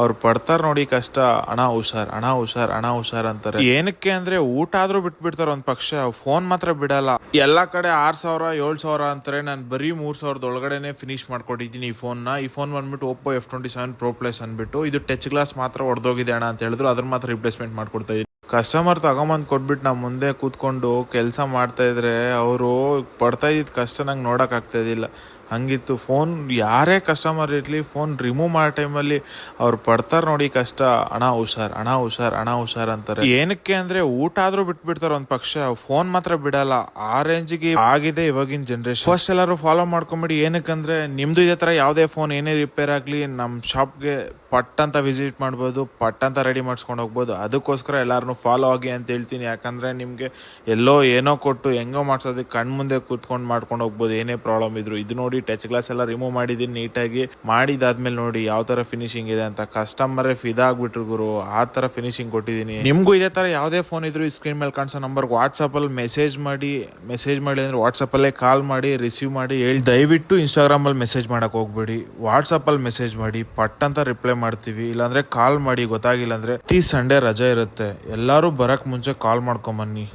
ಅವ್ರು ಪಡ್ತಾರ ನೋಡಿ ಕಷ್ಟ. ಹಣ ಹುಷಾರ್, ಹಣ ಹುಷಾರ್, ಹಣ ಹುಷಾರ್ ಅಂತಾರೆ. ಏನಕ್ಕೆ ಅಂದ್ರೆ ಊಟ ಆದ್ರೂ ಬಿಟ್ಬಿಡ್ತಾರ ಒಂದ್ ಪಕ್ಷ, ಫೋನ್ ಮಾತ್ರ ಬಿಡಲ್ಲ. ಎಲ್ಲಾ ಕಡೆ 6,000 7,000 ಅಂತಾರೆ. ನಾನು ಬರೀ 3,000 ಒಳಗಡೆನೆ ಫಿನಿಶ್ ಮಾಡ್ಕೊಟ್ಟಿದ್ದೀನಿ ಈ ಫೋನ್ ಬಂದ್ಬಿಟ್ಟು Oppo F27 Pro Plus ಅಂದ್ಬಿಟ್ಟು. ಇದು ಟಚ್ ಗ್ಲಾಸ್ ಮಾತ್ರ ಹೊಡೆದೋಗಿದೆ ಅಣ್ಣ ಅಂತ ಹೇಳಿದ್ರು. ಅದ್ರ ಮಾತ್ರ ರಿಪ್ಲೇಸ್ಮೆಂಟ್ ಮಾಡ್ಕೊಡ್ತಾ ಇದ್ದೀನಿ. ಕಸ್ಟಮರ್ ತಗೊಂಬಂದು ಕೊಟ್ಬಿಟ್ಟು ನಮ್ಮ ಮುಂದೆ ಕೂತ್ಕೊಂಡು ಕೆಲಸ ಮಾಡ್ತಾ ಇದ್ರೆ ಅವರು ಪಡ್ತಾ ಇದ್ದಿದ್ದು ಕಷ್ಟ ನಂಗೆ ನೋಡಕ್ ಆಗ್ತಾ ಇದ್ದಿಲ್ಲ. ಹಂಗಿತ್ತು ಫೋನ್. ಯಾರೇ ಕಸ್ಟಮರ್ ಇರಲಿ, ಫೋನ್ ರಿಮೂವ್ ಮಾಡೋ ಟೈಮಲ್ಲಿ ಅವ್ರು ಪಡ್ತಾರ ನೋಡಿ ಕಷ್ಟ. ಹಣ ಹುಷಾರ್, ಹಣ ಹುಷಾರ್, ಹಣ ಹುಷಾರ್ ಅಂತಾರೆ. ಏನಕ್ಕೆ ಅಂದ್ರೆ ಊಟ ಆದ್ರೂ ಬಿಟ್ಬಿಡ್ತಾರ ಒಂದ್ ಪಕ್ಷ, ಫೋನ್ ಮಾತ್ರ ಬಿಡಲ್ಲ. ಆ ರೇಂಜ್ಗೆ ಆಗಿದೆ ಇವಾಗಿನ ಜನರೇಷನ್. ಫಸ್ಟ್ ಎಲ್ಲರೂ ಫಾಲೋ ಮಾಡ್ಕೊಂಬಿಡಿ. ಏನಕ್ಕಂದ್ರೆ ನಿಮ್ದು ಇದೇ ತರ ಯಾವುದೇ ಫೋನ್ ಏನೇ ರಿಪೇರ್ ಆಗ್ಲಿ ನಮ್ಮ ಶಾಪ್ಗೆ ಪಟ್ ಅಂತ ವಿಸಿಟ್ ಮಾಡ್ಬೋದು, ಪಟ್ ಅಂತ ರೆಡಿ ಮಾಡಿಸ್ಕೊಂಡು ಹೋಗ್ಬೋದು. ಅದಕ್ಕೋಸ್ಕರ ಎಲ್ಲಾರನ್ನೂ ಫಾಲೋ ಆಗಿ ಅಂತ ಹೇಳ್ತೀನಿ. ಯಾಕಂದ್ರೆ ನಿಮಗೆ ಎಲ್ಲೋ ಏನೋ ಕೊಟ್ಟು ಹೆಂಗೋ ಮಾಡ್ಸೋದಕ್ಕೆ ಕಣ್ ಮುಂದೆ ಕೂತ್ಕೊಂಡು ಮಾಡ್ಕೊಂಡು ಹೋಗ್ಬೋದು ಏನೇ ಪ್ರಾಬ್ಲಮ್ ಇದ್ರು. ಇದು ನೋಡಿ ಟಚ್ ಗ್ಲಾಸ್ ಎಲ್ಲ ರಿಮೂವ್ ಮಾಡಿದ್ದೀನಿ ನೀಟಾಗಿ. ಮಾಡಿದಾದ್ಮೇಲೆ ನೋಡಿ ಯಾವ ತರ ಫಿನಿಶಿಂಗ್ ಇದೆ ಅಂತ. ಕಸ್ಟಮರೇ ಫಿದಾ ಆಗ್ಬಿಟ್ರು ಗುರು, ಆ ತರ ಫಿನಿಶಿಂಗ್ ಕೊಟ್ಟಿದ್ದೀನಿ. ನಿಮ್ಗೂ ಇದೇ ತರ ಯಾವುದೇ ಫೋನ್ ಇದ್ರು ಈ ಸ್ಕ್ರೀನ್ ಮೇಲೆ ಕಾಣಿಸೋ ನಂಬರ್ ವಾಟ್ಸಪ್ ಅಲ್ಲಿ ಮೆಸೇಜ್ ಮಾಡಿ ಅಂದ್ರೆ ವಾಟ್ಸಪ್ ಅಲ್ಲೇ ಕಾಲ್ ಮಾಡಿ ರಿಸೀವ್ ಮಾಡಿ ಹೇಳಿ. ದಯವಿಟ್ಟು ಇನ್ಸ್ಟಾಗ್ರಾಮ್ ಅಲ್ಲಿ ಮೆಸೇಜ್ ಮಾಡಕ್ ಹೋಗ್ಬೇಡಿ, ವಾಟ್ಸಪ್ ಅಲ್ಲಿ ಮೆಸೇಜ್ ಮಾಡಿ, ಪಟ್ ಅಂತ ರಿಪ್ಲೈ ಮಾಡ್ತೀವಿ. ಇಲ್ಲಾಂದ್ರೆ ಕಾಲ್ ಮಾಡಿ. ಗೊತ್ತಾಗಿಲ್ಲ ಅಂದ್ರೆ ಸಂಡೇ ರಜೆ ಇರುತ್ತೆ, ಎಲ್ಲರೂ ಬರಕ್ ಮುಂಚೆ ಕಾಲ್ ಮಾಡ್ಕೊಂಬನ್ನಿ.